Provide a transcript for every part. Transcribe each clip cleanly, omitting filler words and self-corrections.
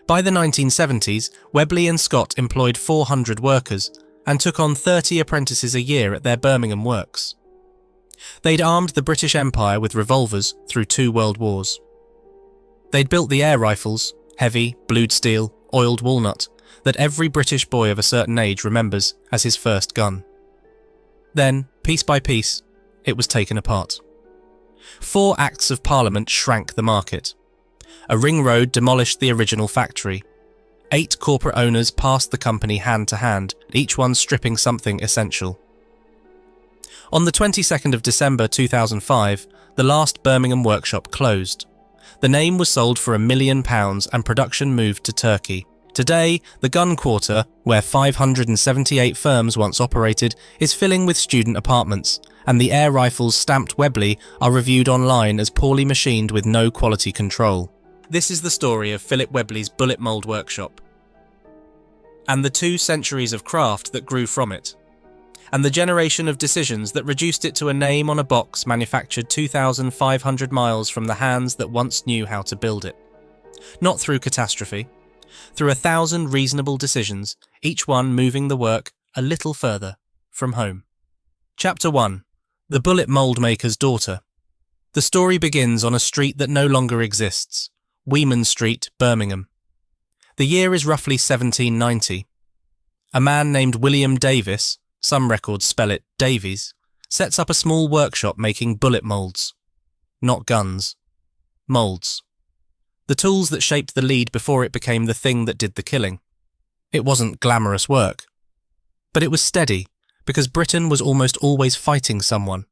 By the 1970s, Webley and Scott employed 400 workers and took on 30 apprentices a year at their Birmingham works. They'd armed the British Empire with revolvers through 2 world wars. They'd built the air rifles, heavy, blued steel, oiled walnut, that every British boy of a certain age remembers as his first gun. Then, piece by piece, it was taken apart. 4 Acts of Parliament shrank the market. A ring road demolished the original factory. 8 corporate owners passed the company hand to hand, each one stripping something essential. On the 22nd of December 2005, the last Birmingham workshop closed. The name was sold for £1 million and production moved to Turkey. Today, the gun quarter, where 578 firms once operated, is filling with student apartments, and the air rifles stamped Webley are reviewed online as poorly machined with no quality control. This is the story of Philip Webley's bullet mould workshop, and the 2 centuries of craft that grew from it, and the generation of decisions that reduced it to a name on a box manufactured 2,500 miles from the hands that once knew how to build it. Not through catastrophe, through 1,000 reasonable decisions, each one moving the work a little further from home. Chapter 1. The Bullet Mould Maker's Daughter. The story begins on a street that no longer exists, Weeman Street, Birmingham. The year is roughly 1790. A man named William Davis, some records spell it Davies, sets up a small workshop making bullet moulds. Not guns. Moulds. The tools that shaped the lead before it became the thing that did the killing. It wasn't glamorous work. But it was steady, because Britain was almost always fighting someone,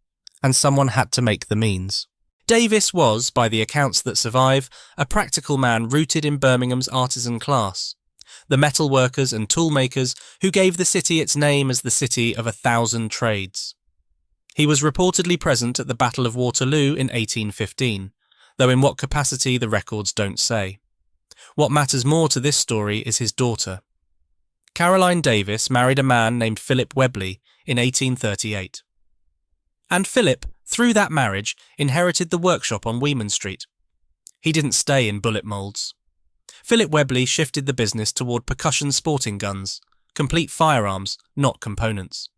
and someone had to make the means. Davis was, by the accounts that survive, a practical man rooted in Birmingham's artisan class, the metal workers and tool makers who gave the city its name as the city of 1,000 trades. He was reportedly present at the Battle of Waterloo in 1815, though in what capacity the records don't say. What matters more to this story is his daughter. Caroline Davis married a man named Philip Webley in 1838. And Philip, through that marriage, inherited the workshop on Weeman Street. He didn't stay in bullet moulds. Philip Webley shifted the business toward percussion sporting guns, complete firearms, not components.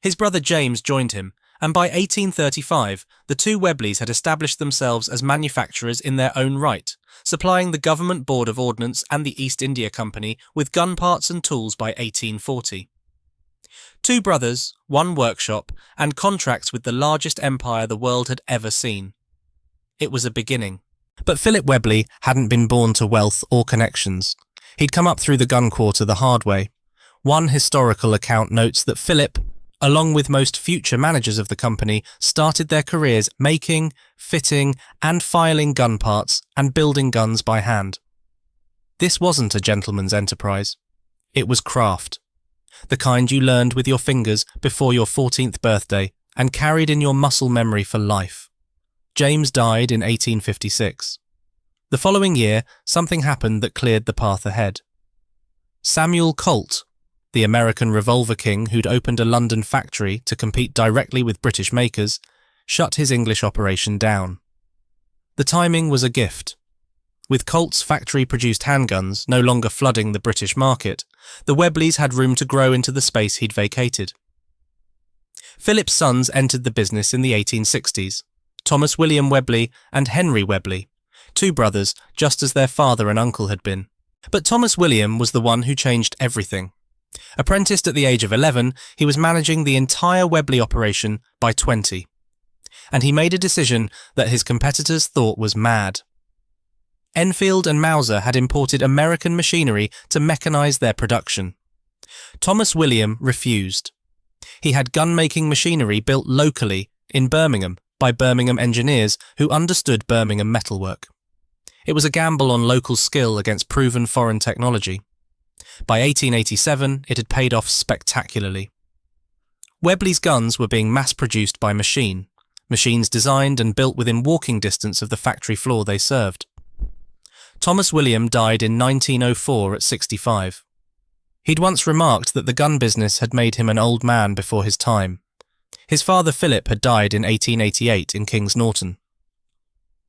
His brother James joined him, and by 1835 the 2 Webleys had established themselves as manufacturers in their own right, supplying the Government Board of Ordnance and the East India Company with gun parts and tools by 1840. 2 brothers, 1 workshop, and contracts with the largest empire the world had ever seen. It was a beginning. But Philip Webley hadn't been born to wealth or connections. He'd come up through the gun quarter the hard way. One historical account notes that Philip, along with most future managers of the company, started their careers making, fitting, and filing gun parts and building guns by hand. This wasn't a gentleman's enterprise. It was craft. The kind you learned with your fingers before your 14th birthday and carried in your muscle memory for life. James died in 1856. The following year, something happened that cleared the path ahead. Samuel Colt, the American revolver king who'd opened a London factory to compete directly with British makers, shut his English operation down. The timing was a gift. With Colt's factory-produced handguns no longer flooding the British market, the Webleys had room to grow into the space he'd vacated. Philip's sons entered the business in the 1860s, Thomas William Webley and Henry Webley, 2 brothers just as their father and uncle had been. But Thomas William was the one who changed everything. Apprenticed at the age of 11, he was managing the entire Webley operation by 20. And he made a decision that his competitors thought was mad. Enfield and Mauser had imported American machinery to mechanize their production. Thomas William refused. He had gun-making machinery built locally in Birmingham by Birmingham engineers who understood Birmingham metalwork. It was a gamble on local skill against proven foreign technology. By 1887, it had paid off spectacularly. Webley's guns were being mass-produced by machines designed and built within walking distance of the factory floor they served. Thomas William died in 1904 at 65. He'd once remarked that the gun business had made him an old man before his time. His father Philip had died in 1888 in Kings Norton.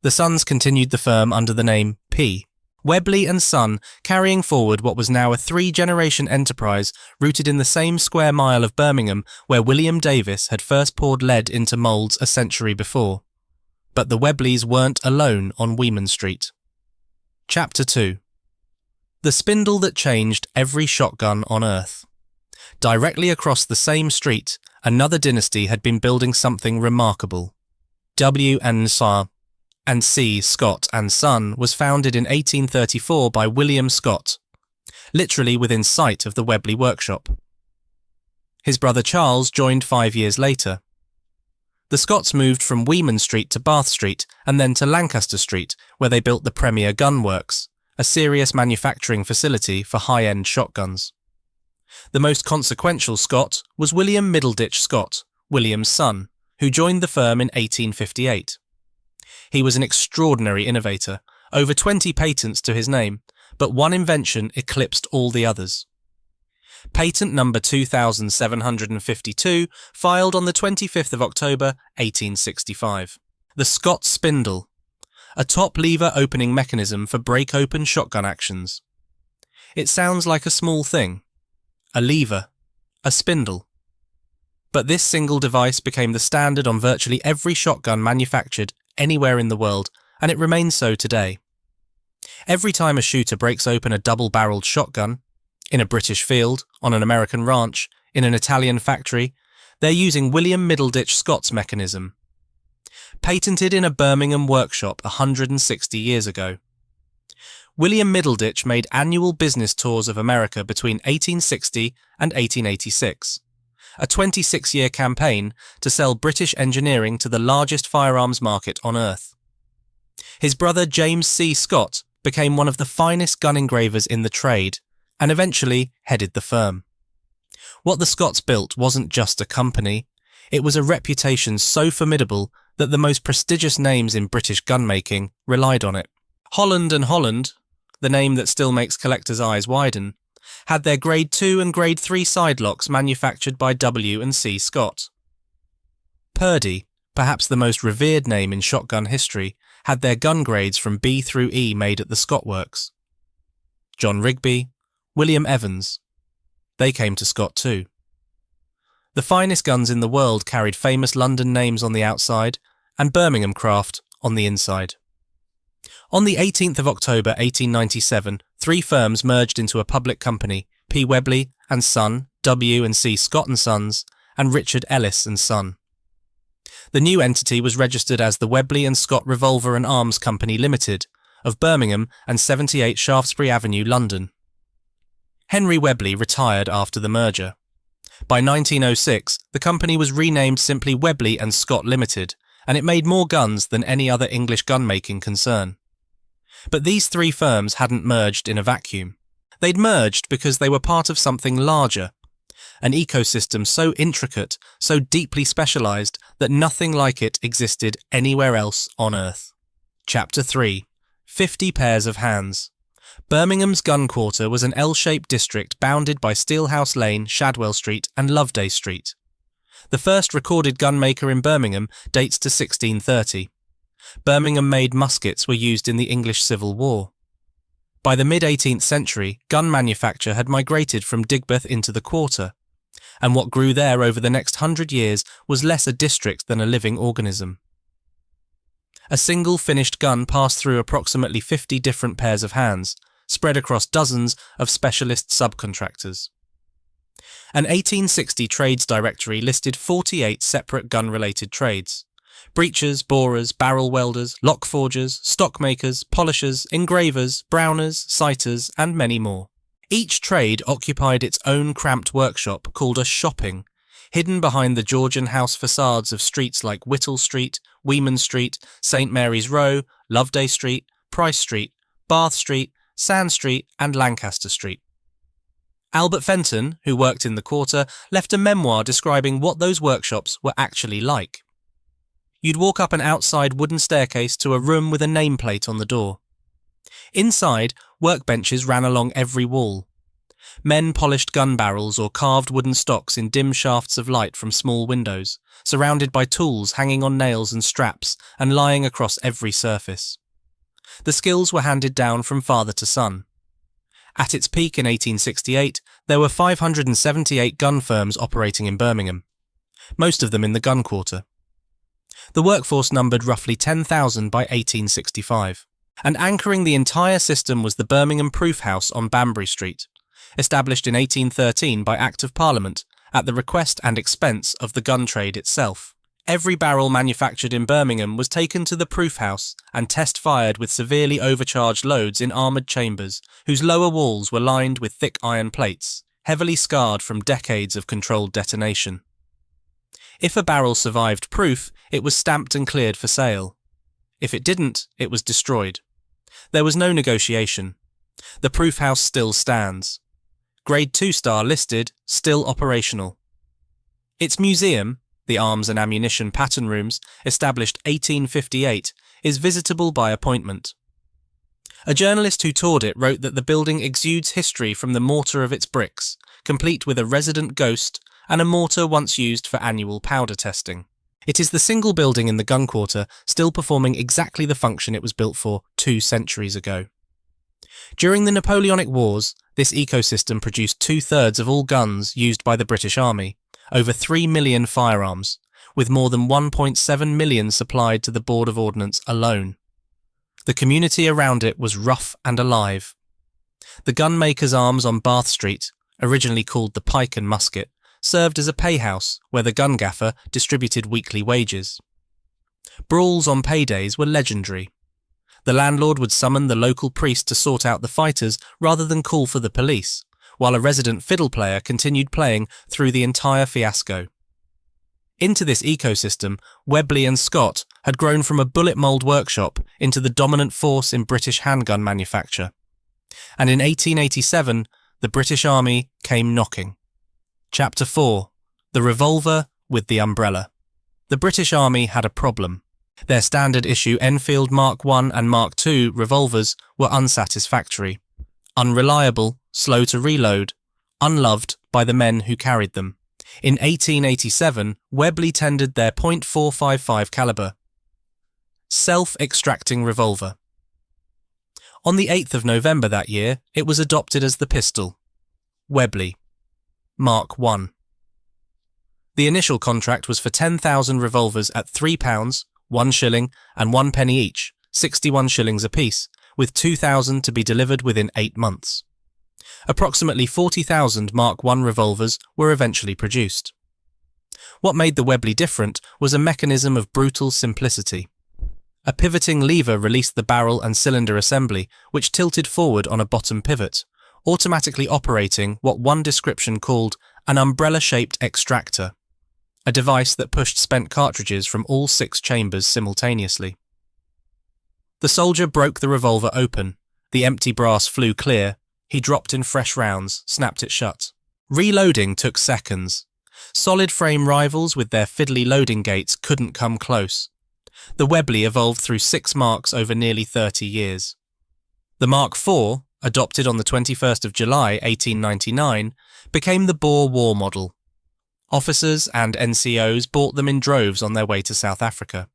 The sons continued the firm under the name P, Webley and Son carrying forward what was now a three-generation enterprise rooted in the same square mile of Birmingham where William Davis had first poured lead into moulds a century before. But the Webleys weren't alone on Weeman Street. Chapter 2. The spindle that changed every shotgun on Earth. Directly across the same street, another dynasty had been building something remarkable. W&C Scott and Son was founded in 1834 by William Scott, literally within sight of the Webley workshop. His brother Charles joined 5 years later. The Scotts moved from Weeman Street to Bath Street and then to Lancaster Street, where they built the Premier Gun Works, a serious manufacturing facility for high-end shotguns. The most consequential Scott was William Middleditch Scott, William's son, who joined the firm in 1858. He was an extraordinary innovator, over 20 patents to his name, but one invention eclipsed all the others. Patent number 2752, filed on the 25th of October 1865. The Scott Spindle, a top lever opening mechanism for break-open shotgun actions. It sounds like a small thing. A lever. A spindle. But this single device became the standard on virtually every shotgun manufactured anywhere in the world, and it remains so today. Every time a shooter breaks open a double-barreled shotgun, in a British field, on an American ranch, in an Italian factory, they're using William Middleditch Scott's mechanism. Patented in a Birmingham workshop 160 years ago. William Middleditch made annual business tours of America between 1860 and 1886, a 26-year campaign to sell British engineering to the largest firearms market on Earth. His brother James C. Scott became one of the finest gun engravers in the trade, and eventually headed the firm. What the Scotts built wasn't just a company, it was a reputation so formidable that the most prestigious names in British gun-making relied on it. Holland & Holland, the name that still makes collectors' eyes widen, had their Grade 2 and Grade 3 side locks manufactured by W&C Scott. Purdy, perhaps the most revered name in shotgun history, had their gun grades from B through E made at the Scott Works. John Rigby, William Evans. They came to Scott too. The finest guns in the world carried famous London names on the outside and Birmingham craft on the inside. On the 18th of October 1897, three firms merged into a public company, P. Webley and Son, W&C Scott and Sons, and Richard Ellis and Son. The new entity was registered as the Webley and Scott Revolver and Arms Company Limited, of Birmingham and 78 Shaftesbury Avenue, London. Henry Webley retired after the merger. By 1906, the company was renamed simply Webley and Scott Limited, and it made more guns than any other English gun-making concern. But these three firms hadn't merged in a vacuum. They'd merged because they were part of something larger, an ecosystem so intricate, so deeply specialised that nothing like it existed anywhere else on Earth. Chapter 3. 50 Pairs of Hands. Birmingham's gun quarter was an L-shaped district bounded by Steelhouse Lane, Shadwell Street and Loveday Street. The first recorded gunmaker in Birmingham dates to 1630. Birmingham-made muskets were used in the English Civil War. By the mid-18th century, gun manufacture had migrated from Digbeth into the quarter, and what grew there over the next 100 years was less a district than a living organism. A single finished gun passed through approximately 50 different pairs of hands, spread across dozens of specialist subcontractors. An 1860 trades directory listed 48 separate gun-related trades: breechers, borers, barrel welders, lock forgers, stockmakers, polishers, engravers, browners, sighters, and many more. Each trade occupied its own cramped workshop called a shopping, hidden behind the Georgian house facades of streets like Whittle Street, Weeman Street, St Mary's Row, Loveday Street, Price Street, Bath Street, Sand Street, and Lancaster Street. Albert Fenton, who worked in the quarter, left a memoir describing what those workshops were actually like. You'd walk up an outside wooden staircase to a room with a nameplate on the door. Inside, workbenches ran along every wall. Men polished gun barrels or carved wooden stocks in dim shafts of light from small windows, surrounded by tools hanging on nails and straps and lying across every surface. The skills were handed down from father to son. At its peak in 1868, there were 578 gun firms operating in Birmingham, most of them in the gun quarter. The workforce numbered roughly 10,000 by 1865, and anchoring the entire system was the Birmingham Proof House on Banbury Street, established in 1813 by Act of Parliament at the request and expense of the gun trade itself. Every barrel manufactured in Birmingham was taken to the proof house and test-fired with severely overcharged loads in armoured chambers whose lower walls were lined with thick iron plates, heavily scarred from decades of controlled detonation. If a barrel survived proof, it was stamped and cleared for sale. If it didn't, it was destroyed. There was no negotiation. The proof house still stands. Grade 2-star listed, still operational. Its museum, the Arms and Ammunition Pattern Rooms, established 1858, is visitable by appointment. A journalist who toured it wrote that the building exudes history from the mortar of its bricks, complete with a resident ghost and a mortar once used for annual powder testing. It is the single building in the gun quarter still performing exactly the function it was built for 2 centuries ago. During the Napoleonic Wars, this ecosystem produced 2/3 of all guns used by the British Army, over 3 million firearms, with more than 1.7 million supplied to the Board of Ordnance alone. The community around it was rough and alive. The Gunmakers' Arms on Bath Street, originally called the Pike and Musket, served as a payhouse where the gun gaffer distributed weekly wages. Brawls on paydays were legendary. The landlord would summon the local priest to sort out the fighters rather than call for the police, while a resident fiddle player continued playing through the entire fiasco. Into this ecosystem, Webley and Scott had grown from a bullet mould workshop into the dominant force in British handgun manufacture. And in 1887, the British Army came knocking. Chapter 4. The Revolver with the Umbrella. The British Army had a problem. Their standard issue Enfield Mark I and Mark II revolvers were unsatisfactory, unreliable, slow to reload, unloved by the men who carried them. In 1887, Webley tendered their .455 caliber self-extracting revolver. On the 8th of November that year, it was adopted as the pistol. Webley Mark I. The initial contract was for 10,000 revolvers at £3, 1 shilling and 1 penny each, 61 shillings apiece, with 2,000 to be delivered within 8 months. Approximately 40,000 Mark I revolvers were eventually produced. What made the Webley different was a mechanism of brutal simplicity. A pivoting lever released the barrel and cylinder assembly, which tilted forward on a bottom pivot, automatically operating what one description called an umbrella-shaped extractor, a device that pushed spent cartridges from all 6 chambers simultaneously. The soldier broke the revolver open. The empty brass flew clear. He dropped in fresh rounds, snapped it shut. Reloading took seconds. Solid frame rivals with their fiddly loading gates couldn't come close. The Webley evolved through 6 marks over nearly 30 years. The Mark IV, adopted on the 21st of July 1899, became the Boer War model. Officers and NCOs bought them in droves on their way to South Africa.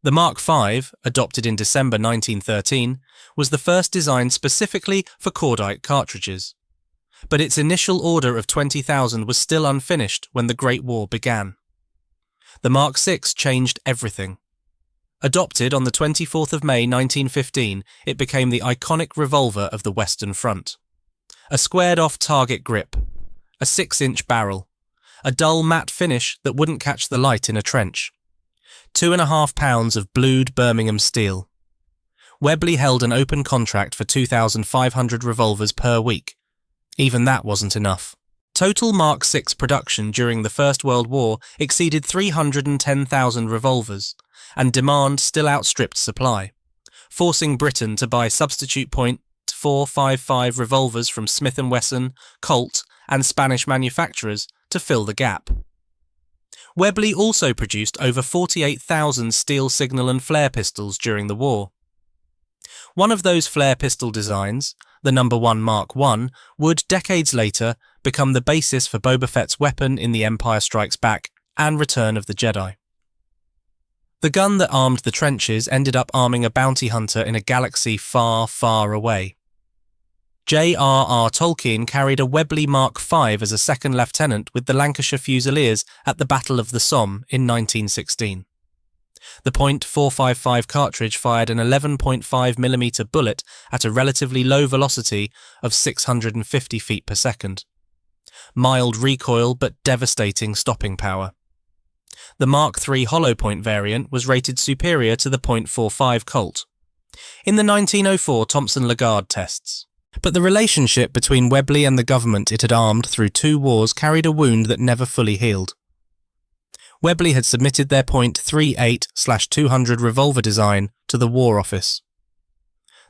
The Mark V, adopted in December 1913, was the first designed specifically for cordite cartridges. But its initial order of 20,000 was still unfinished when the Great War began. The Mark VI changed everything. Adopted on the 24th of May 1915, it became the iconic revolver of the Western Front. A squared-off target grip, a 6-inch barrel, a dull matte finish that wouldn't catch the light in a trench. 2.5 pounds of blued Birmingham steel. Webley held an open contract for 2,500 revolvers per week. Even that wasn't enough. Total Mark VI production during the First World War exceeded 310,000 revolvers, and demand still outstripped supply, forcing Britain to buy substitute .455 revolvers from Smith & Wesson, Colt, and Spanish manufacturers to fill the gap. Webley also produced over 48,000 steel signal and flare pistols during the war. One of those flare pistol designs, the No. 1 Mark I, would, decades later, become the basis for Boba Fett's weapon in The Empire Strikes Back and Return of the Jedi. The gun that armed the trenches ended up arming a bounty hunter in a galaxy far, far away. J.R.R. Tolkien carried a Webley Mark V as a second lieutenant with the Lancashire Fusiliers at the Battle of the Somme in 1916. The .455 cartridge fired an 11.5mm bullet at a relatively low velocity of 650 feet per second. Mild recoil but devastating stopping power. The Mark III hollow-point variant was rated superior to the .45 Colt. In the 1904 Thompson-Lagarde tests. But the relationship between Webley and the government it had armed through 2 wars carried a wound that never fully healed. Webley had submitted their .38/200 revolver design to the War Office.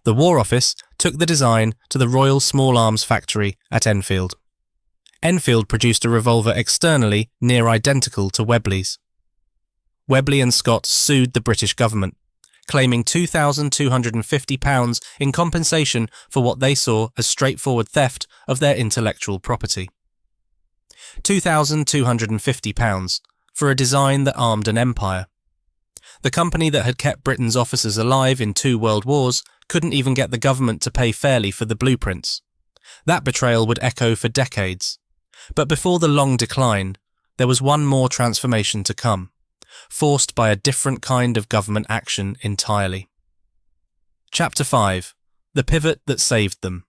The War Office took the design to the Royal Small Arms Factory at Enfield. Enfield produced a revolver externally near identical to Webley's. Webley and Scott sued the British government, claiming £2,250 in compensation for what they saw as straightforward theft of their intellectual property. £2,250 for a design that armed an empire. The company that had kept Britain's officers alive in 2 world wars couldn't even get the government to pay fairly for the blueprints. That betrayal would echo for decades. But before the long decline, there was one more transformation to come, forced by a different kind of government action entirely. Chapter 5. The Pivot That Saved Them.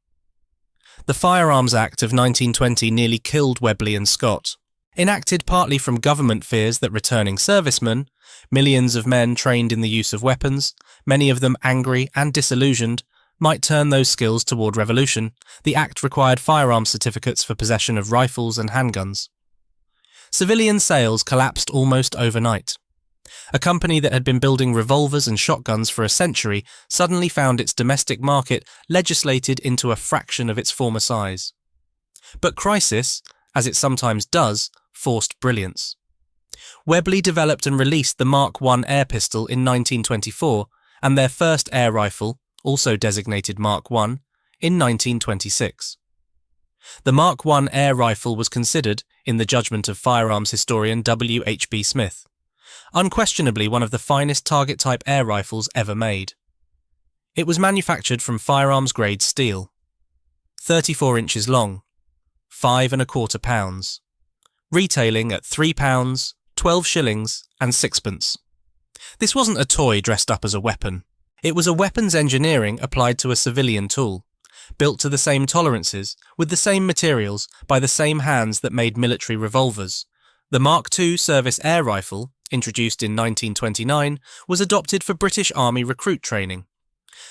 The Firearms Act of 1920 nearly killed Webley and Scott. Enacted partly from government fears that returning servicemen, millions of men trained in the use of weapons, many of them angry and disillusioned, might turn those skills toward revolution, the Act required firearms certificates for possession of rifles and handguns. Civilian sales collapsed almost overnight. A company that had been building revolvers and shotguns for a century suddenly found its domestic market legislated into a fraction of its former size. But crisis, as it sometimes does, forced brilliance. Webley developed and released the Mark I air pistol in 1924 and their first air rifle, also designated Mark I, in 1926. The Mark I air rifle was considered, in the judgment of firearms historian W.H.B. Smith, unquestionably one of the finest target-type air rifles ever made. It was manufactured from firearms-grade steel, 34 inches long, 5 1/4 pounds, retailing at £3, 12 shillings and 6pence. This wasn't a toy dressed up as a weapon. It was a weapons engineering applied to a civilian tool, built to the same tolerances, with the same materials, by the same hands that made military revolvers. The Mark II service air rifle, introduced in 1929, was adopted for British Army recruit training.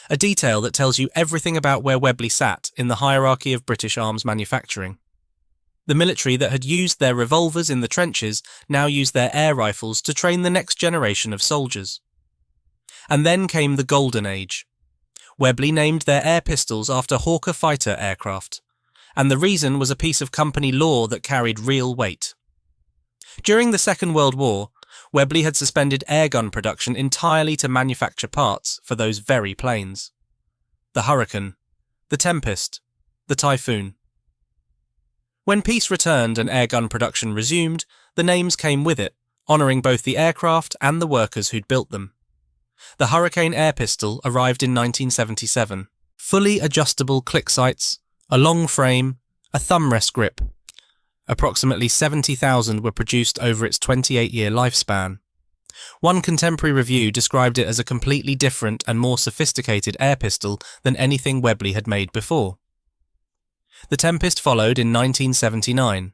A detail that tells you everything about where Webley sat in the hierarchy of British arms manufacturing. The military that had used their revolvers in the trenches now used their air rifles to train the next generation of soldiers. And then came the Golden Age. Webley named their air pistols after Hawker fighter aircraft, and the reason was a piece of company law that carried real weight. During the Second World War, Webley had suspended airgun production entirely to manufacture parts for those very planes. The Hurricane, the Tempest, the Typhoon. When peace returned and airgun production resumed, the names came with it, honouring both the aircraft and the workers who'd built them. The Hurricane air pistol arrived in 1977. Fully adjustable click sights, a long frame, a thumb rest grip. Approximately 70,000 were produced over its 28-year lifespan. One contemporary review described it as a completely different and more sophisticated air pistol than anything Webley had made before. The Tempest followed in 1979.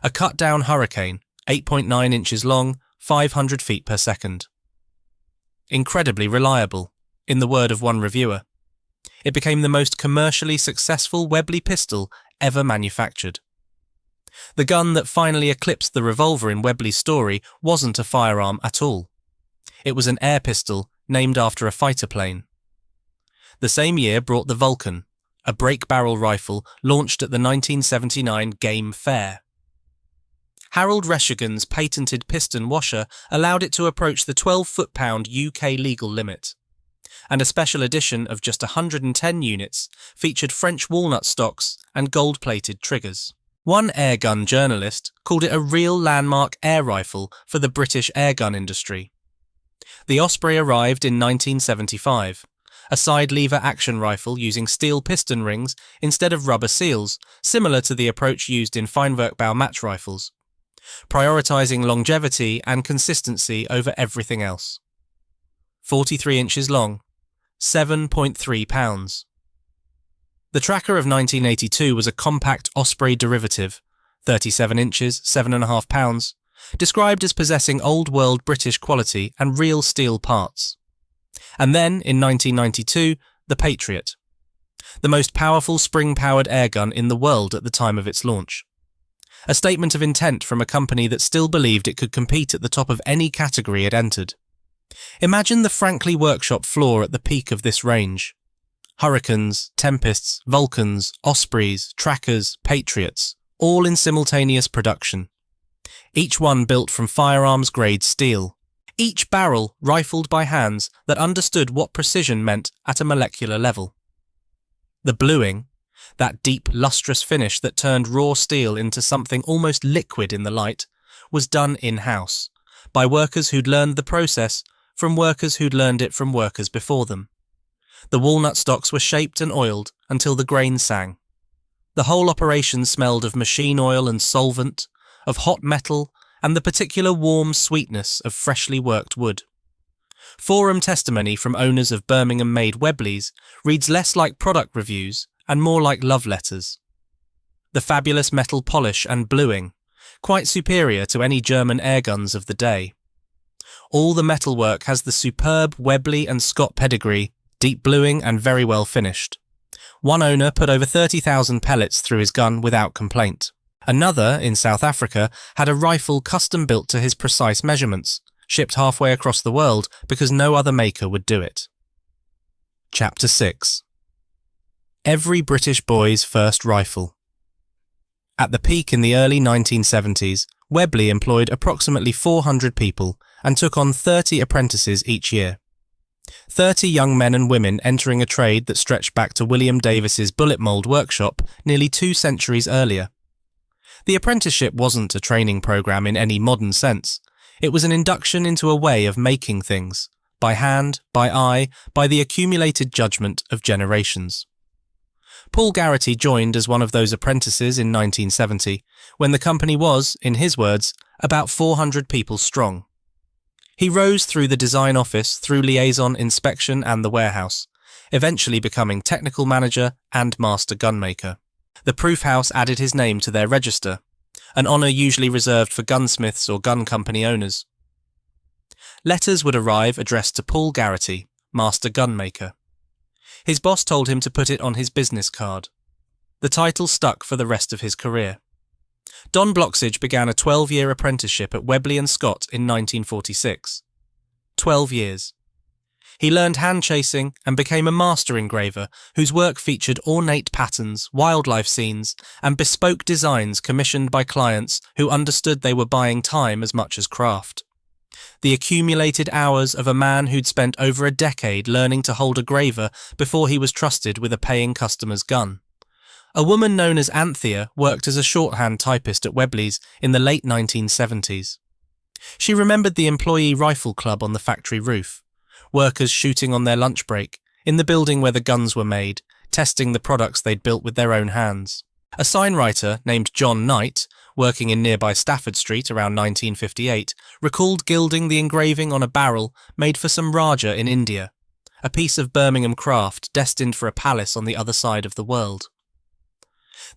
A cut-down Hurricane, 8.9 inches long, 500 feet per second. Incredibly reliable, in the word of one reviewer. It became the most commercially successful Webley pistol ever manufactured. The gun that finally eclipsed the revolver in Webley's story wasn't a firearm at all. It was an air pistol named after a fighter plane. The same year brought the Vulcan, a break-barrel rifle launched at the 1979 Game Fair. Harold Reshigan's patented piston washer allowed it to approach the 12 foot-pound UK legal limit, and a special edition of just 110 units featured French walnut stocks and gold-plated triggers. One airgun journalist called it a real landmark air rifle for the British airgun industry. The Osprey arrived in 1975, a side-lever action rifle using steel piston rings instead of rubber seals, similar to the approach used in Feinwerkbau match rifles, prioritizing longevity and consistency over everything else. 43 inches long, 7.3 pounds. The Tracker of 1982 was a compact Osprey derivative, 37 inches, 7.5 pounds, described as possessing old-world British quality and real steel parts. And then, in 1992, the Patriot, the most powerful spring-powered airgun in the world at the time of its launch. A statement of intent from a company that still believed it could compete at the top of any category it entered. Imagine the Frankley workshop floor at the peak of this range. Hurricanes, Tempests, Vulcans, Ospreys, Trackers, Patriots, all in simultaneous production. Each one built from firearms-grade steel. Each barrel rifled by hands that understood what precision meant at a molecular level. The bluing, that deep, lustrous finish that turned raw steel into something almost liquid in the light, was done in-house, by workers who'd learned the process from workers who'd learned it from workers before them. The walnut stocks were shaped and oiled until the grain sang. The whole operation smelled of machine oil and solvent, of hot metal, and the particular warm sweetness of freshly worked wood. Forum testimony from owners of Birmingham-made Webleys reads less like product reviews and more like love letters. The fabulous metal polish and bluing, quite superior to any German airguns of the day. All the metalwork has the superb Webley and Scott pedigree, deep bluing and very well finished. One owner put over 30,000 pellets through his gun without complaint. Another, in South Africa, had a rifle custom built to his precise measurements, shipped halfway across the world because no other maker would do it. Chapter 6. Every British boy's first rifle. At the peak in the early 1970s, Webley employed approximately 400 people and took on 30 apprentices each year. 30 young men and women entering a trade that stretched back to William Davis's bullet mould workshop nearly 2 centuries earlier. The apprenticeship wasn't a training program in any modern sense. It was an induction into a way of making things, by hand, by eye, by the accumulated judgment of generations. Paul Garrity joined as one of those apprentices in 1970, when the company was, in his words, about 400 people strong. He rose through the design office, through liaison, inspection and the warehouse, eventually becoming technical manager and master gunmaker. The proof house added his name to their register, an honour usually reserved for gunsmiths or gun company owners. Letters would arrive addressed to Paul Garrity, master gunmaker. His boss told him to put it on his business card. The title stuck for the rest of his career. Don Bloxage began a 12-year apprenticeship at Webley Scott in 1946. 12 years. He learned hand chasing and became a master engraver whose work featured ornate patterns, wildlife scenes, and bespoke designs commissioned by clients who understood they were buying time as much as craft. The accumulated hours of a man who'd spent over a decade learning to hold a graver before he was trusted with a paying customer's gun. A woman known as Anthea worked as a shorthand typist at Webley's in the late 1970s. She remembered the employee rifle club on the factory roof, workers shooting on their lunch break, in the building where the guns were made, testing the products they'd built with their own hands. A signwriter named John Knight, working in nearby Stafford Street around 1958, recalled gilding the engraving on a barrel made for some Raja in India, a piece of Birmingham craft destined for a palace on the other side of the world.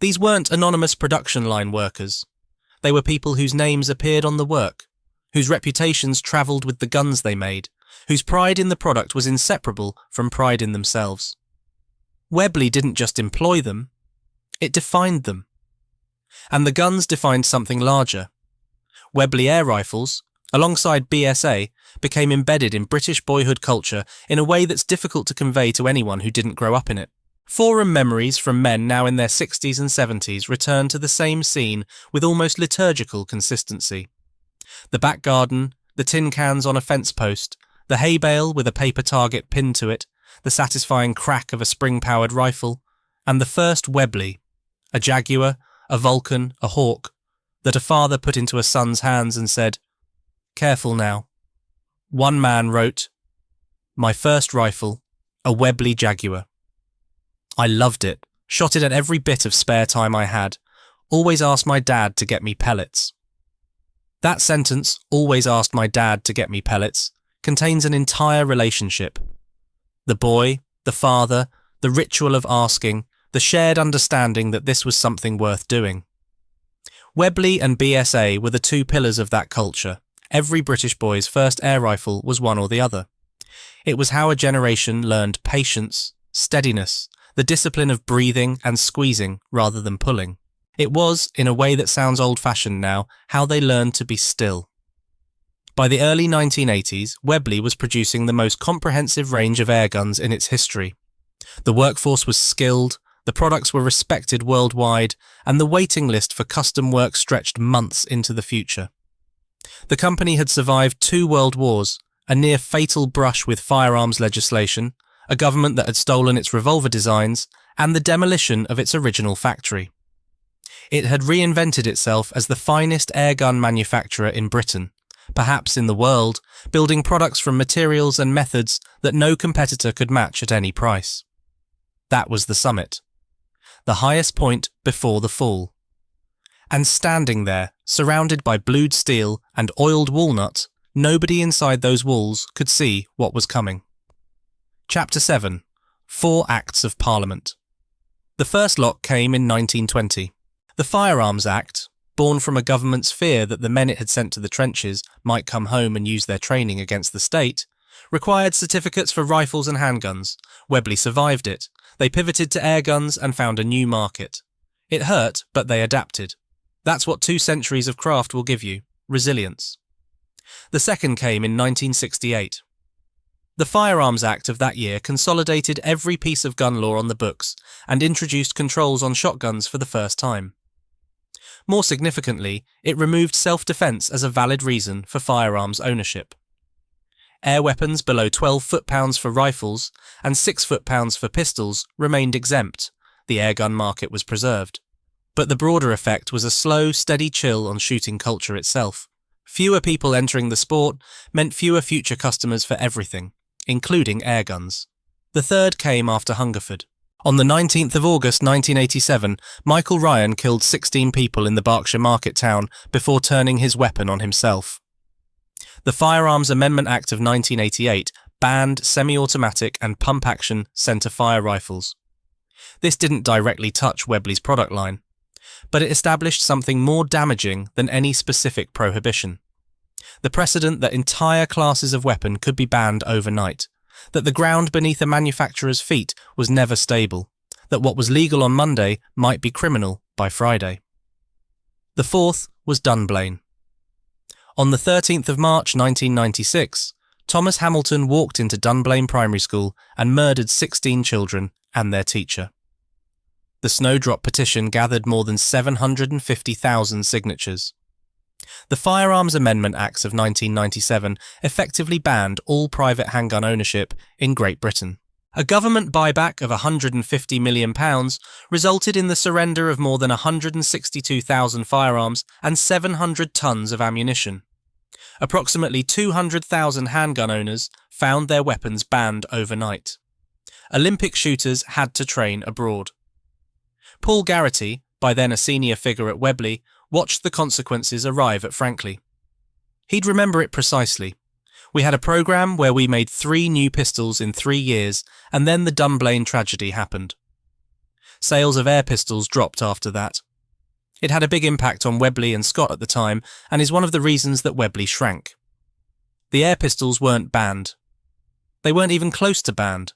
These weren't anonymous production line workers. They were people whose names appeared on the work, whose reputations travelled with the guns they made, whose pride in the product was inseparable from pride in themselves. Webley didn't just employ them, it defined them. And the guns defined something larger. Webley air rifles, alongside BSA, became embedded in British boyhood culture in a way that's difficult to convey to anyone who didn't grow up in it. Forum memories from men now in their 60s and 70s return to the same scene with almost liturgical consistency. The back garden, the tin cans on a fence post, the hay bale with a paper target pinned to it, the satisfying crack of a spring-powered rifle, and the first Webley, a Jaguar, a Vulcan, a Hawk, that a father put into a son's hands and said, "Careful now." One man wrote, "My first rifle, a Webley Jaguar. I loved it, shot it at every bit of spare time I had, always asked my dad to get me pellets." That sentence, "always asked my dad to get me pellets," contains an entire relationship. The boy, the father, the ritual of asking, the shared understanding that this was something worth doing. Webley and BSA were the two pillars of that culture. Every British boy's first air rifle was one or the other. It was how a generation learned patience, steadiness, the discipline of breathing and squeezing rather than pulling. It was, in a way that sounds old-fashioned now, how they learned to be still. By the early 1980s, Webley was producing the most comprehensive range of airguns in its history. The workforce was skilled, the products were respected worldwide, and the waiting list for custom work stretched months into the future. The company had survived 2 world wars, a near-fatal brush with firearms legislation, a government that had stolen its revolver designs, and the demolition of its original factory. It had reinvented itself as the finest airgun manufacturer in Britain, perhaps in the world, building products from materials and methods that no competitor could match at any price. That was the summit. The highest point before the fall. And standing there, surrounded by blued steel and oiled walnut, nobody inside those walls could see what was coming. Chapter 7. 4 Acts of Parliament. The first lot came in 1920. The Firearms Act, born from a government's fear that the men it had sent to the trenches might come home and use their training against the state, required certificates for rifles and handguns. Webley survived it. They pivoted to airguns and found a new market. It hurt, but they adapted. That's what 2 centuries of craft will give you, resilience. The second came in 1968. The Firearms Act of that year consolidated every piece of gun law on the books and introduced controls on shotguns for the first time. More significantly, it removed self-defence as a valid reason for firearms ownership. Air weapons below 12 foot-pounds for rifles and 6 foot-pounds for pistols remained exempt. The airgun market was preserved. But the broader effect was a slow, steady chill on shooting culture itself. Fewer people entering the sport meant fewer future customers for everything, including airguns. The third came after Hungerford. On the 19th of August 1987, Michael Ryan killed 16 people in the Berkshire market town before turning his weapon on himself. The Firearms Amendment Act of 1988 banned semi-automatic and pump-action centre-fire rifles. This didn't directly touch Webley's product line, but it established something more damaging than any specific prohibition. The precedent that entire classes of weapon could be banned overnight, that the ground beneath a manufacturer's feet was never stable, that what was legal on Monday might be criminal by Friday. The fourth was Dunblane. On the 13th of March 1996, Thomas Hamilton walked into Dunblane Primary School and murdered 16 children and their teacher. The Snowdrop petition gathered more than 750,000 signatures. The Firearms Amendment Acts of 1997 effectively banned all private handgun ownership in Great Britain. A government buyback of £150 million resulted in the surrender of more than 162,000 firearms and 700 tons of ammunition. Approximately 200,000 handgun owners found their weapons banned overnight. Olympic shooters had to train abroad. Paul Garrity, by then a senior figure at Webley, watched the consequences arrive at Frankley. He'd remember it precisely. We had a programme where we made 3 new pistols in 3 years, and then the Dunblane tragedy happened. Sales of air pistols dropped after that. It had a big impact on Webley and Scott at the time, and is one of the reasons that Webley shrank. The air pistols weren't banned. They weren't even close to banned.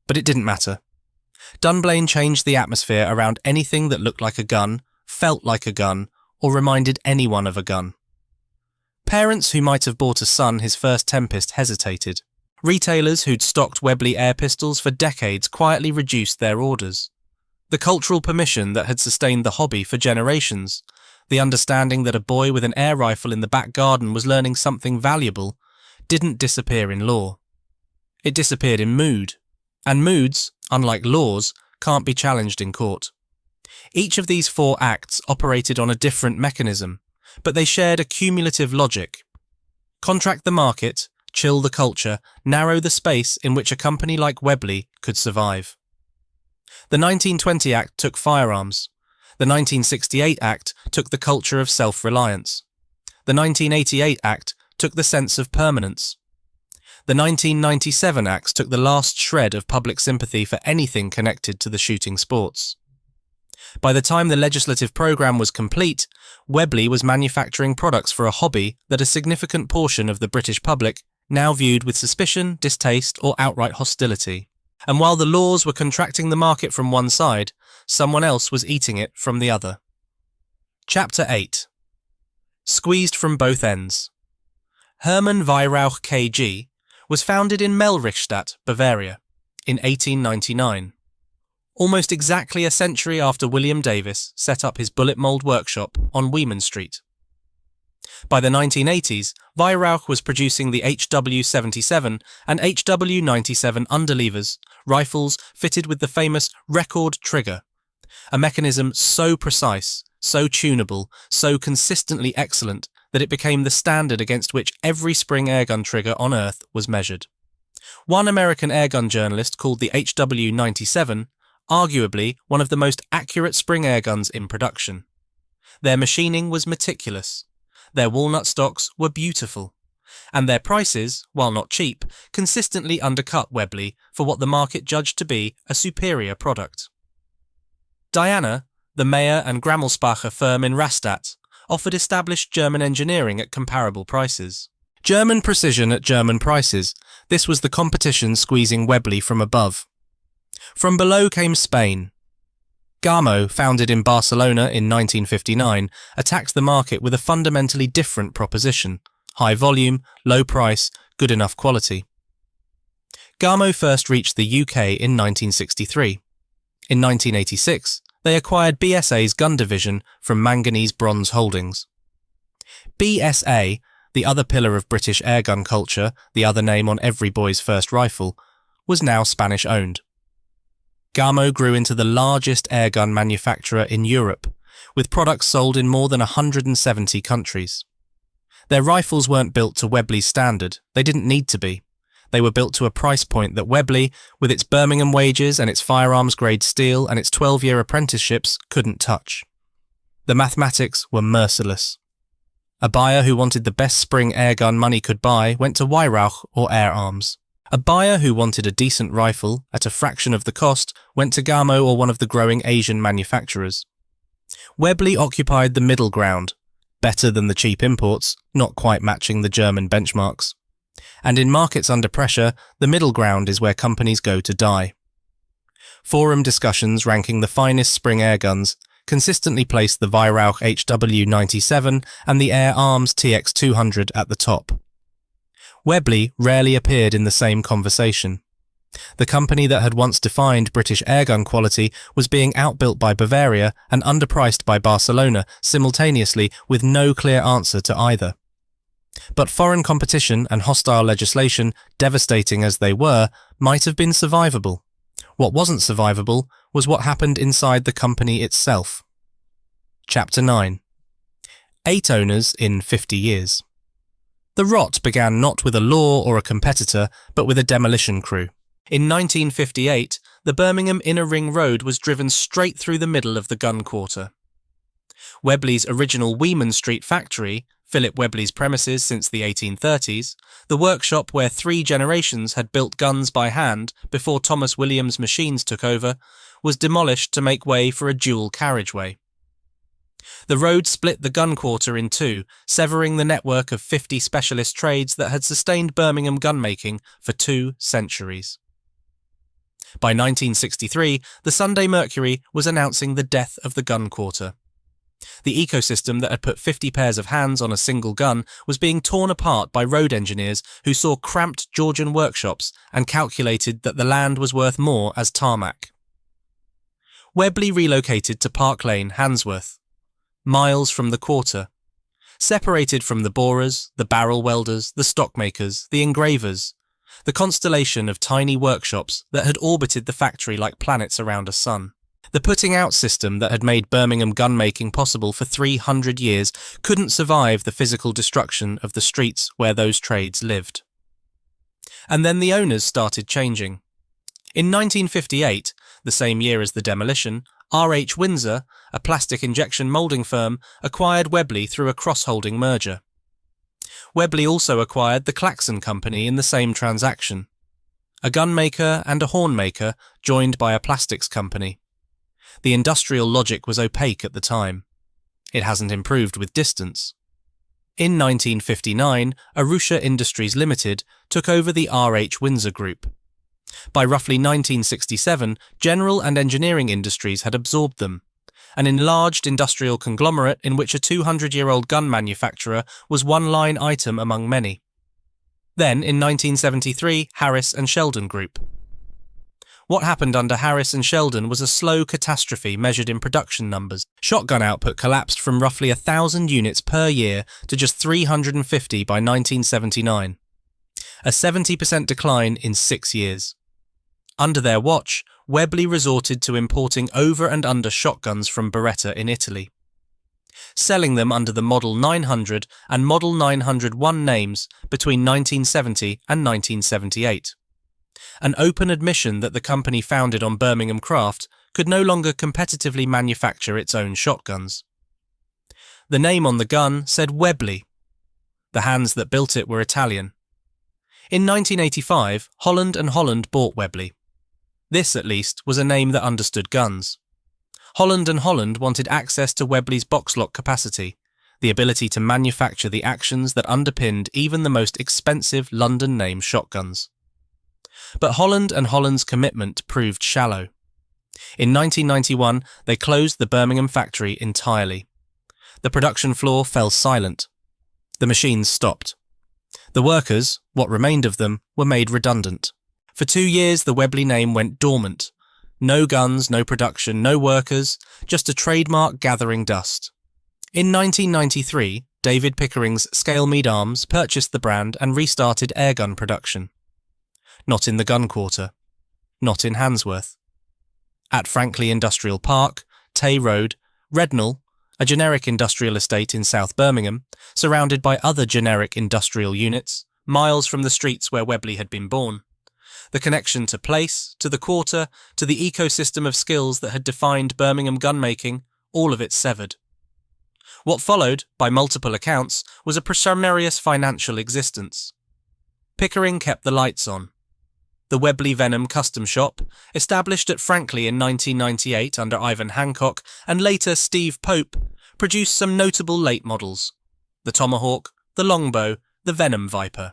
But it didn't matter. Dunblane changed the atmosphere around anything that looked like a gun, felt like a gun, or reminded anyone of a gun. Parents who might have bought a son his first Tempest hesitated. Retailers who'd stocked Webley air pistols for decades quietly reduced their orders. The cultural permission that had sustained the hobby for generations, the understanding that a boy with an air rifle in the back garden was learning something valuable, didn't disappear in law. It disappeared in mood. And moods, unlike laws, can't be challenged in court. Each of these 4 acts operated on a different mechanism, but they shared a cumulative logic. contract the market, chill the culture, narrow the space in which a company like Webley could survive. The 1920 Act took firearms. The 1968 Act took the culture of self-reliance. The 1988 Act took the sense of permanence. The 1997 Act took the last shred of public sympathy for anything connected to the shooting sports. By the time the legislative programme was complete, Webley was manufacturing products for a hobby that a significant portion of the British public now viewed with suspicion, distaste, or outright hostility. And while the laws were contracting the market from one side, someone else was eating it from the other. Chapter 8. Squeezed from both ends. Hermann Weihrauch KG was founded in Melrichstadt, Bavaria, in 1899. Almost exactly a century after William Davis set up his bullet mould workshop on Weeman Street. By the 1980s, Weihrauch was producing the HW-77 and HW-97 underlevers, rifles fitted with the famous record trigger, a mechanism so precise, so tunable, so consistently excellent that it became the standard against which every spring airgun trigger on Earth was measured. One American airgun journalist called the HW-97 arguably one of the most accurate spring airguns in production. Their machining was meticulous, their walnut stocks were beautiful, and their prices, while not cheap, consistently undercut Webley for what the market judged to be a superior product. Diana, the Mayer and Grammelspacher firm in Rastatt, offered established German engineering at comparable prices. German precision at German prices, this was the competition squeezing Webley from above. From below came Spain. Gamo, founded in Barcelona in 1959, attacked the market with a fundamentally different proposition: high volume, low price, good enough quality. Gamo first reached the UK in 1963. In 1986, they acquired BSA's gun division from Manganese Bronze Holdings. BSA, the other pillar of British airgun culture, the other name on every boy's first rifle, was now Spanish-owned. Gamo grew into the largest airgun manufacturer in Europe, with products sold in more than 170 countries. Their rifles weren't built to Webley's standard, they didn't need to be. They were built to a price point that Webley, with its Birmingham wages and its firearms-grade steel and its 12-year apprenticeships, couldn't touch. The mathematics were merciless. A buyer who wanted the best spring airgun money could buy went to Weihrauch or Air Arms. A buyer who wanted a decent rifle, at a fraction of the cost, went to Gamo or one of the growing Asian manufacturers. Webley occupied the middle ground, better than the cheap imports, not quite matching the German benchmarks. And in markets under pressure, the middle ground is where companies go to die. Forum discussions ranking the finest spring airguns consistently placed the Weihrauch HW-97 and the Air Arms TX-200 at the top. Webley rarely appeared in the same conversation. The company that had once defined British airgun quality was being outbuilt by Bavaria and underpriced by Barcelona simultaneously, with no clear answer to either. But foreign competition and hostile legislation, devastating as they were, might have been survivable. What wasn't survivable was what happened inside the company itself. Chapter 9. 8 owners in 50 years. The rot began not with a law or a competitor, but with a demolition crew. In 1958, the Birmingham Inner Ring Road was driven straight through the middle of the gun quarter. Webley's original Weeman Street factory, Philip Webley's premises since the 1830s, the workshop where 3 generations had built guns by hand before Thomas Williams' machines took over, was demolished to make way for a dual carriageway. The road split the gun quarter in two, severing the network of 50 specialist trades that had sustained Birmingham gunmaking for 2 centuries. By 1963, the Sunday Mercury was announcing the death of the gun quarter. The ecosystem that had put 50 pairs of hands on a single gun was being torn apart by road engineers who saw cramped Georgian workshops and calculated that the land was worth more as tarmac. Webley relocated to Park Lane, Handsworth, miles from the quarter, separated from the borers, the barrel welders, the stockmakers, the engravers, the constellation of tiny workshops that had orbited the factory like planets around a sun. The putting out system that had made Birmingham gun-making possible for 300 years couldn't survive the physical destruction of the streets where those trades lived. And then the owners started changing. In 1958, the same year as the demolition, R.H. Windsor, a plastic injection moulding firm, acquired Webley through a cross-holding merger. Webley also acquired the Claxon Company in the same transaction. A gun maker and a horn maker joined by a plastics company. The industrial logic was opaque at the time. It hasn't improved with distance. In 1959, Arusha Industries Limited took over the R.H. Windsor Group. By roughly 1967, general and engineering industries had absorbed them, an enlarged industrial conglomerate in which a 200-year-old gun manufacturer was one line item among many. Then, in 1973, Harris and Sheldon Group. What happened under Harris and Sheldon was a slow catastrophe measured in production numbers. Shotgun output collapsed from roughly 1,000 units per year to just 350 by 1979. A 70% decline in 6 years. Under their watch, Webley resorted to importing over and under shotguns from Beretta in Italy, selling them under the Model 900 and Model 901 names between 1970 and 1978. An open admission that the company founded on Birmingham craft could no longer competitively manufacture its own shotguns. The name on the gun said Webley. The hands that built it were Italian. In 1985, Holland & Holland bought Webley. This, at least, was a name that understood guns. Holland & Holland wanted access to Webley's box-lock capacity, the ability to manufacture the actions that underpinned even the most expensive London-name shotguns. But Holland & Holland's commitment proved shallow. In 1991, they closed the Birmingham factory entirely. The production floor fell silent. The machines stopped. The workers, what remained of them, were made redundant. For 2 years, the Webley name went dormant. No guns, no production, no workers, just a trademark gathering dust. In 1993, David Pickering's Scalemead Arms purchased the brand and restarted airgun production. Not in the gun quarter. Not in Handsworth. At Frankley Industrial Park, Tay Road, Rednall, a generic industrial estate in South Birmingham, surrounded by other generic industrial units, miles from the streets where Webley had been born. The connection to place, to the quarter, to the ecosystem of skills that had defined Birmingham gunmaking, all of it severed. What followed, by multiple accounts, was a precarious financial existence. Pickering kept the lights on. The Webley Venom Custom Shop, established at Frankley in 1998 under Ivan Hancock and later Steve Pope, produced some notable late models: the Tomahawk, the Longbow, the Venom Viper.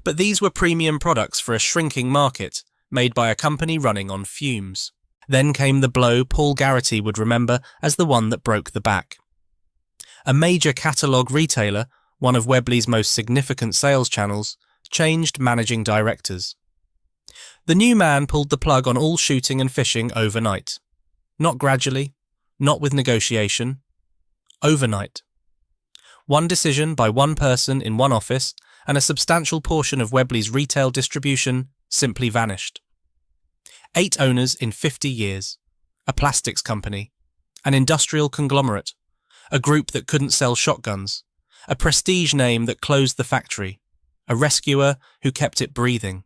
But these were premium products for a shrinking market, made by a company running on fumes. Then came the blow Paul Garrity would remember as the one that broke the back. A major catalogue retailer, one of Webley's most significant sales channels, changed managing directors. The new man pulled the plug on all shooting and fishing overnight. Not gradually, not with negotiation. Overnight. One decision by one person in one office, and a substantial portion of Webley's retail distribution simply vanished. 8 owners in 50 years. A plastics company. An industrial conglomerate. A group that couldn't sell shotguns. A prestige name that closed the factory. A rescuer who kept it breathing.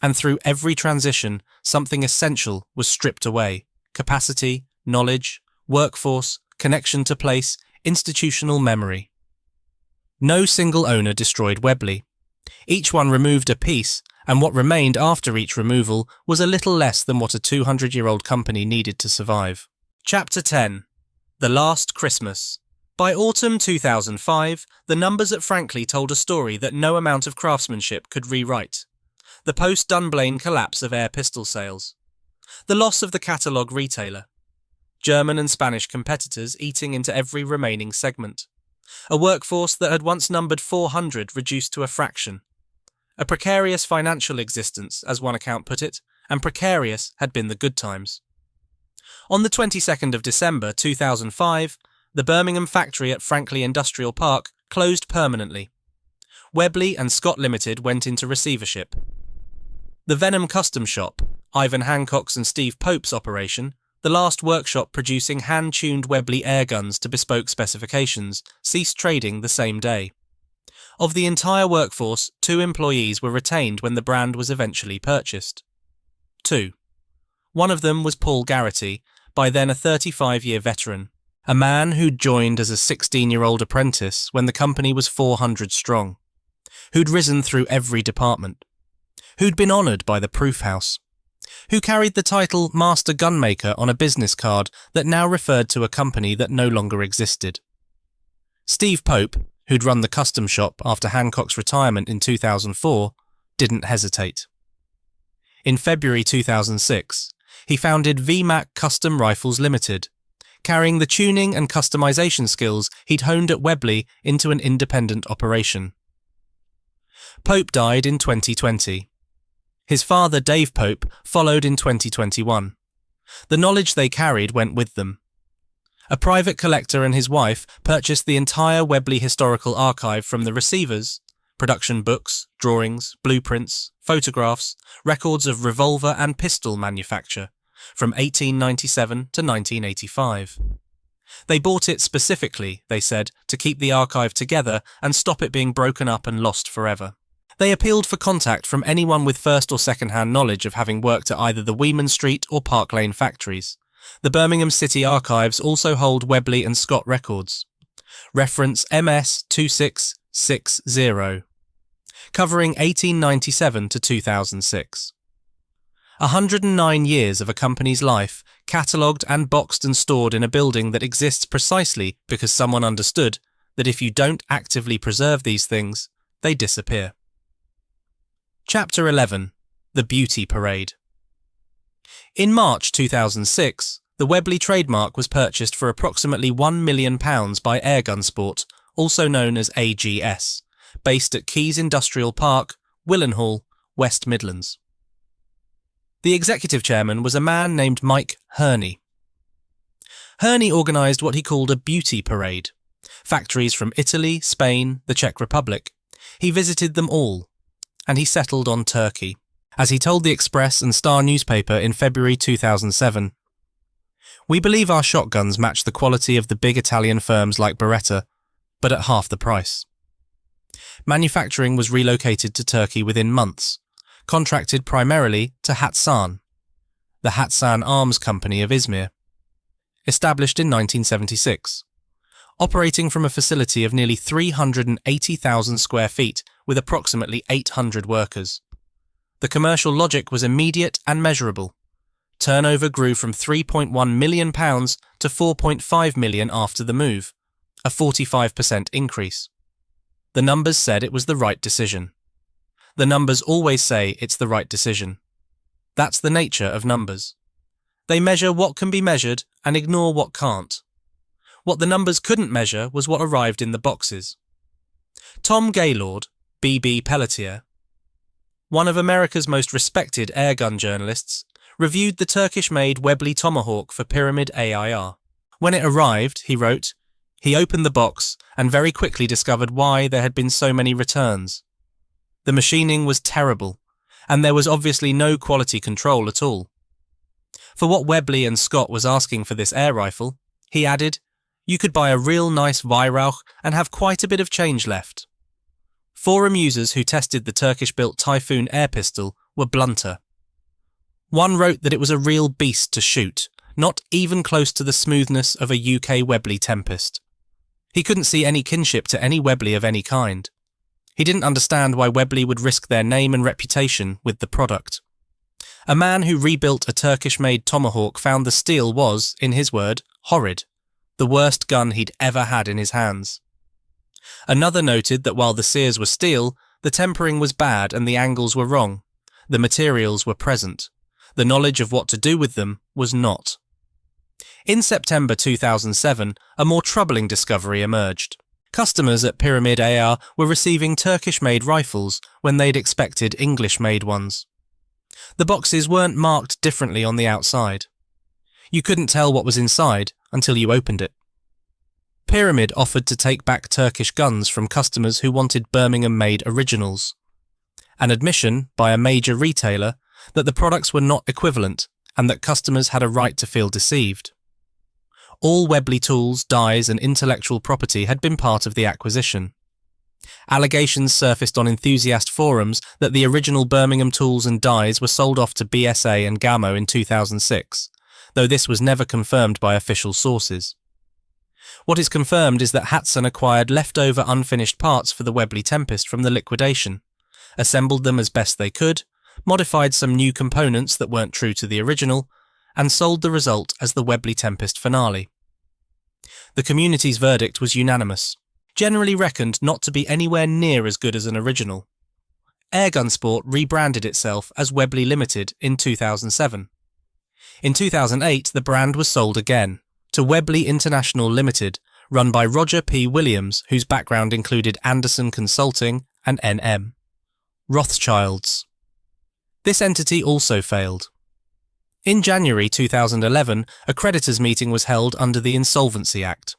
And through every transition, something essential was stripped away: capacity, knowledge, workforce, connection to place, institutional memory. No single owner destroyed Webley. Each one removed a piece, and what remained after each removal was a little less than what a 200-year-old company needed to survive. Chapter 10. The Last Christmas. By autumn 2005, the numbers at Frankley told a story that no amount of craftsmanship could rewrite. The post-Dunblane collapse of air pistol sales. The loss of the catalogue retailer. German and Spanish competitors eating into every remaining segment. A workforce that had once numbered 400 reduced to a fraction. A precarious financial existence, as one account put it, and precarious had been the good times. On the 22nd of December 2005, the Birmingham factory at Frankley Industrial Park closed permanently. Webley and Scott Limited went into receivership. The Venom Custom Shop, Ivan Hancock's and Steve Pope's operation, the last workshop producing hand-tuned Webley airguns to bespoke specifications, ceased trading the same day. Of the entire workforce, 2 employees were retained when the brand was eventually purchased. 2. One of them was Paul Garrity, by then a 35-year veteran, a man who'd joined as a 16-year-old apprentice when the company was 400 strong, who'd risen through every department, who'd been honoured by the Proof House, who carried the title Master Gunmaker on a business card that now referred to a company that no longer existed. Steve Pope, who'd run the custom shop after Hancock's retirement in 2004, didn't hesitate. In February 2006, he founded VMAC Custom Rifles Limited, carrying the tuning and customization skills he'd honed at Webley into an independent operation. Pope died in 2020. His father, Dave Pope, followed in 2021. The knowledge they carried went with them. A private collector and his wife purchased the entire Webley Historical Archive from the receivers: production books, drawings, blueprints, photographs, records of revolver and pistol manufacture, from 1897 to 1985. They bought it specifically, they said, to keep the archive together and stop it being broken up and lost forever. They appealed for contact from anyone with first or second-hand knowledge of having worked at either the Weeman Street or Park Lane factories. The Birmingham City Archives also hold Webley and Scott records. Reference MS 2660, covering 1897 to 2006. 109 years of a company's life, catalogued and boxed and stored in a building that exists precisely because someone understood that if you don't actively preserve these things, they disappear. Chapter 11. The Beauty Parade. In March 2006, the Webley trademark was purchased for approximately £1 million by Airgun Sport, also known as AGS, based at Keys Industrial Park, Willenhall, West Midlands. The executive chairman was a man named Mike Herney. Herney organised what he called a beauty parade. Factories from Italy, Spain, the Czech Republic. He visited them all, and he settled on Turkey, as he told the Express and Star newspaper in February 2007. "We believe our shotguns match the quality of the big Italian firms like Beretta, but at half the price." Manufacturing was relocated to Turkey within months, contracted primarily to Hatsan, the Hatsan Arms Company of Izmir, established in 1976, operating from a facility of nearly 380,000 square feet with approximately 800 workers. The commercial logic was immediate and measurable. Turnover grew from £3.1 million to £4.5 million after the move, a 45% increase. The numbers said it was the right decision. The numbers always say it's the right decision. That's the nature of numbers. They measure what can be measured and ignore what can't. What the numbers couldn't measure was what arrived in the boxes. Tom Gaylord, B.B. Pelletier, one of America's most respected airgun journalists, reviewed the Turkish-made Webley Tomahawk for Pyramid AIR. When it arrived, he wrote, he opened the box and very quickly discovered why there had been so many returns. The machining was terrible, and there was obviously no quality control at all. For what Webley and Scott was asking for this air rifle, he added, you could buy a real nice Weihrauch and have quite a bit of change left. Forum users who tested the Turkish-built Typhoon air pistol were blunter. One wrote that it was a real beast to shoot, not even close to the smoothness of a UK Webley Tempest. He couldn't see any kinship to any Webley of any kind. He didn't understand why Webley would risk their name and reputation with the product. A man who rebuilt a Turkish-made Tomahawk found the steel was, in his word, horrid, the worst gun he'd ever had in his hands. Another noted that while the sears were steel, the tempering was bad and the angles were wrong. The materials were present. The knowledge of what to do with them was not. In September 2007, a more troubling discovery emerged. Customers at Pyramid AR were receiving Turkish-made rifles when they'd expected English-made ones. The boxes weren't marked differently on the outside. You couldn't tell what was inside until you opened it. Pyramid offered to take back Turkish guns from customers who wanted Birmingham-made originals. An admission by a major retailer that the products were not equivalent and that customers had a right to feel deceived. All Webley tools, dies and intellectual property had been part of the acquisition. Allegations surfaced on enthusiast forums that the original Birmingham tools and dies were sold off to BSA and Gammo in 2006, though this was never confirmed by official sources. What is confirmed is that Hatson acquired leftover unfinished parts for the Webley Tempest from the liquidation, assembled them as best they could, modified some new components that weren't true to the original, and sold the result as the Webley Tempest finale. The community's verdict was unanimous, generally reckoned not to be anywhere near as good as an original. Airgun Sport rebranded itself as Webley Limited in 2007. In 2008, the brand was sold again, to Webley International Limited, run by Roger P. Williams, whose background included Anderson Consulting and NM. Rothschilds. This entity also failed. In January 2011, a creditors' meeting was held under the Insolvency Act.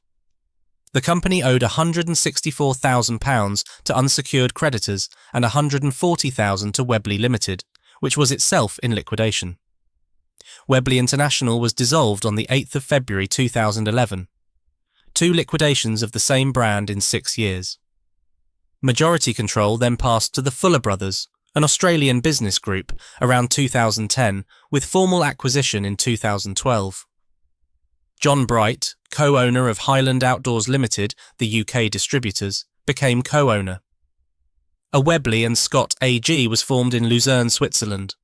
The company owed £164,000 to unsecured creditors and £140,000 to Webley Limited, which was itself in liquidation. Webley International was dissolved on the 8th of February 2011. 2 liquidations of the same brand in 6 years. Majority control then passed to the Fuller Brothers, an Australian business group, around 2010, with formal acquisition in 2012. John Bright, co-owner of Highland Outdoors Limited, the UK distributors, became co-owner. A Webley and Scott AG was formed in Lucerne, Switzerland.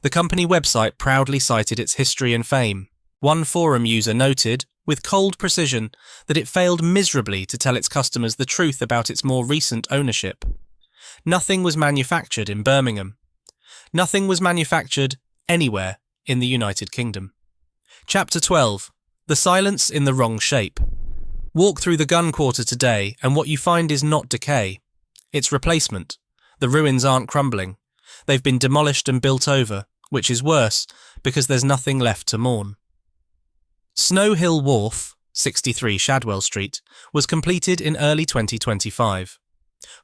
The company website proudly cited its history and fame. One forum user noted, with cold precision, that it failed miserably to tell its customers the truth about its more recent ownership. Nothing was manufactured in Birmingham. Nothing was manufactured anywhere in the United Kingdom. Chapter 12. The silence in the wrong shape. Walk through the gun quarter today and what you find is not decay. It's replacement. The ruins aren't crumbling. They've been demolished and built over, which is worse because there's nothing left to mourn. Snow Hill Wharf, 63 Shadwell Street, was completed in early 2025.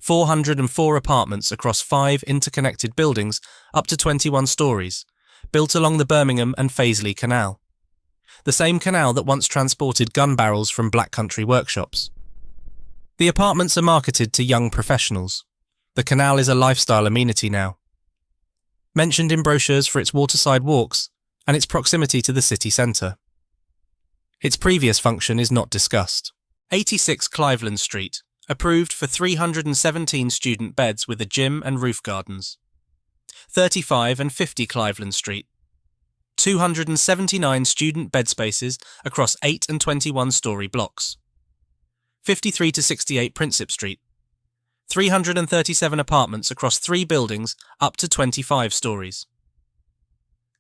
404 apartments across 5 interconnected buildings up to 21 stories, built along the Birmingham and Fazeley Canal. The same canal that once transported gun barrels from Black Country workshops. The apartments are marketed to young professionals. The canal is a lifestyle amenity now. Mentioned in brochures for its waterside walks and its proximity to the city centre. Its previous function is not discussed. 86 Cliveland Street, approved for 317 student beds with a gym and roof gardens. 35 and 50 Cliveland Street, 279 student bed spaces across 8 and 21-storey blocks. 53 to 68 Prinsip Street, 337 apartments across 3 buildings up to 25 stories.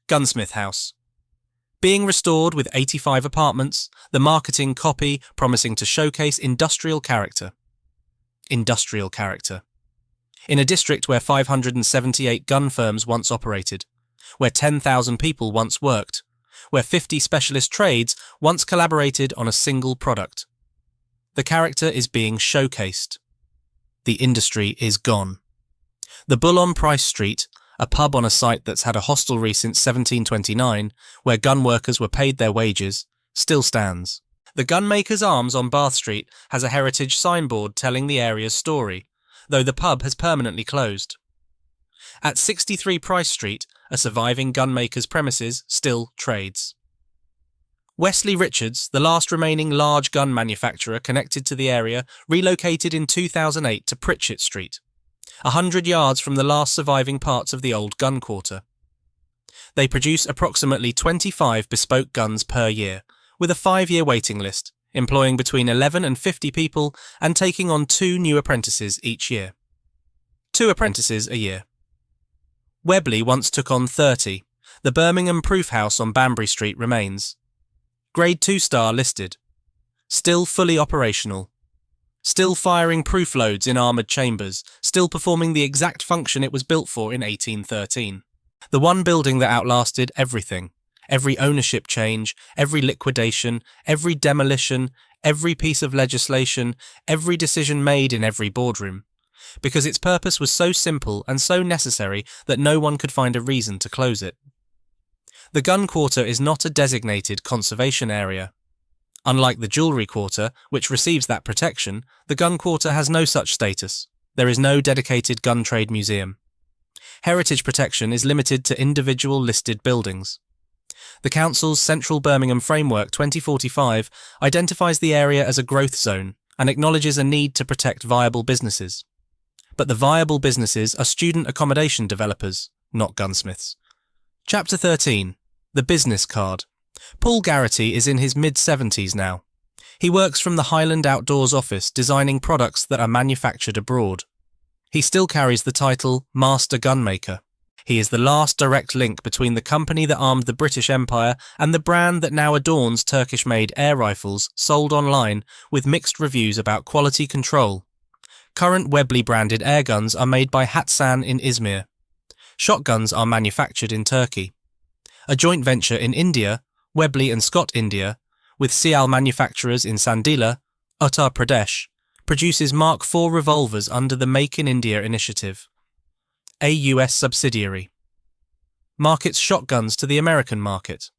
Gunsmith House. Being restored with 85 apartments, the marketing copy promising to showcase industrial character. Industrial character. In a district where 578 gun firms once operated, where 10,000 people once worked, where 50 specialist trades once collaborated on a single product. The character is being showcased. The industry is gone. The Bull on Price Street, a pub on a site that's had a hostelry since 1729, where gun workers were paid their wages, still stands. The Gunmaker's Arms on Bath Street has a heritage signboard telling the area's story, though the pub has permanently closed. At 63 Price Street, a surviving gunmaker's premises still trades. Wesley Richards, the last remaining large gun manufacturer connected to the area, relocated in 2008 to Pritchett Street, 100 yards from the last surviving parts of the old gun quarter. They produce approximately 25 bespoke guns per year, with a 5-year waiting list, employing between 11 and 50 people and taking on 2 new apprentices each year. 2 apprentices a year. Webley once took on 30. The Birmingham Proof House on Banbury Street remains. Grade 2 star listed. Still fully operational. Still firing proof loads in armoured chambers, still performing the exact function it was built for in 1813. The one building that outlasted everything. Every ownership change, every liquidation, every demolition, every piece of legislation, every decision made in every boardroom. because its purpose was so simple and so necessary that no one could find a reason to close it. The gun quarter is not a designated conservation area. Unlike the jewellery quarter, which receives that protection, the gun quarter has no such status. There is no dedicated gun trade museum. Heritage protection is limited to individual listed buildings. The Council's Central Birmingham Framework 2045 identifies the area as a growth zone and acknowledges a need to protect viable businesses. But the viable businesses are student accommodation developers, not gunsmiths. Chapter 13. The Business Card. Paul Garrity is in his mid-70s now. He works from the Highland Outdoors office designing products that are manufactured abroad. He still carries the title Master Gunmaker. He is the last direct link between the company that armed the British Empire and the brand that now adorns Turkish-made air rifles sold online with mixed reviews about quality control. Current Webley-branded airguns are made by Hatsan in Izmir. Shotguns are manufactured in Turkey. A joint venture in India, Webley and Scott India, with Sial manufacturers in Sandila, Uttar Pradesh, produces Mark IV revolvers under the Make in India initiative. A US subsidiary. Markets shotguns to the American market.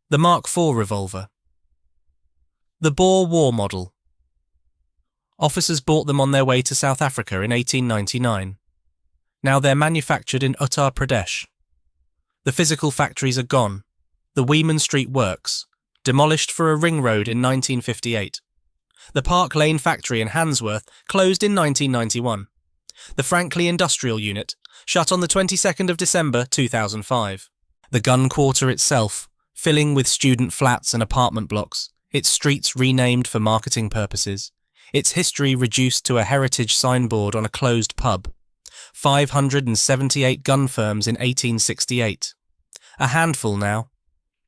The Mark IV revolver. The Boer War model. Officers bought them on their way to South Africa in 1899. Now they're manufactured in Uttar Pradesh. The physical factories are gone. The Weeman Street Works, demolished for a ring road in 1958. The Park Lane factory in Handsworth closed in 1991. The Frankley Industrial Unit, shut on the 22nd of December 2005. The gun quarter itself, filling with student flats and apartment blocks, its streets renamed for marketing purposes, its history reduced to a heritage signboard on a closed pub. 578 gun firms in 1868. A handful now.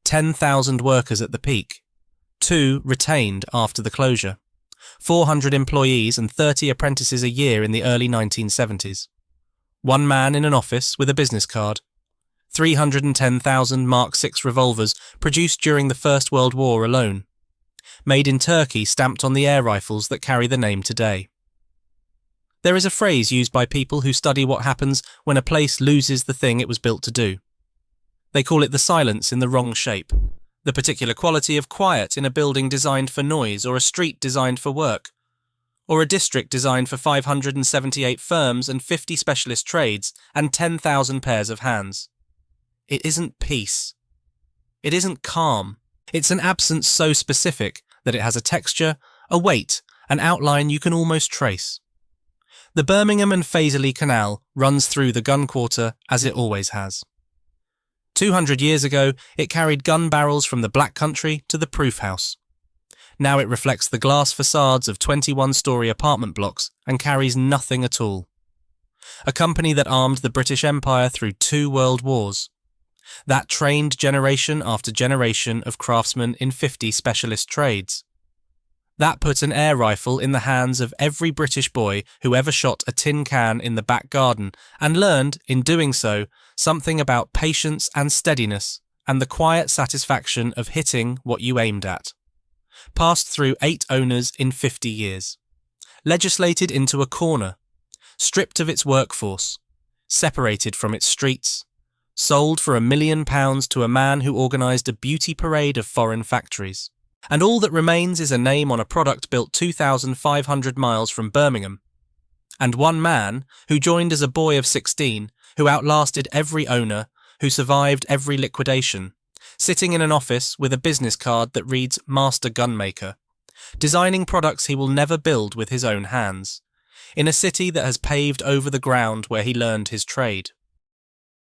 10,000 workers at the peak. 2 retained after the closure. 400 employees and 30 apprentices a year in the early 1970s. 1 man in an office with a business card. 310,000 Mark VI revolvers produced during the First World War alone. Made in Turkey stamped on the air rifles that carry the name today. There is a phrase used by people who study what happens when a place loses the thing it was built to do. They call it the silence in the wrong shape, the particular quality of quiet in a building designed for noise or a street designed for work, or a district designed for 578 firms and 50 specialist trades and 10,000 pairs of hands. It isn't peace. It isn't calm. It's an absence so specific that it has a texture, a weight, an outline you can almost trace. The Birmingham and Fazeley Canal runs through the gun quarter as it always has. 200 years ago, it carried gun barrels from the Black Country to the Proof House. Now it reflects the glass facades of 21-storey apartment blocks and carries nothing at all. A company that armed the British Empire through 2 world wars. That trained generation after generation of craftsmen in 50 specialist trades. That put an air rifle in the hands of every British boy who ever shot a tin can in the back garden and learned, in doing so, something about patience and steadiness and the quiet satisfaction of hitting what you aimed at. Passed through 8 owners in 50 years. Legislated into a corner. Stripped of its workforce. Separated from its streets. Sold for £1 million to a man who organised a beauty parade of foreign factories. And all that remains is a name on a product built 2,500 miles from Birmingham. And 1 man, who joined as a boy of 16, who outlasted every owner, who survived every liquidation, sitting in an office with a business card that reads Master Gunmaker, designing products he will never build with his own hands, in a city that has paved over the ground where he learned his trade.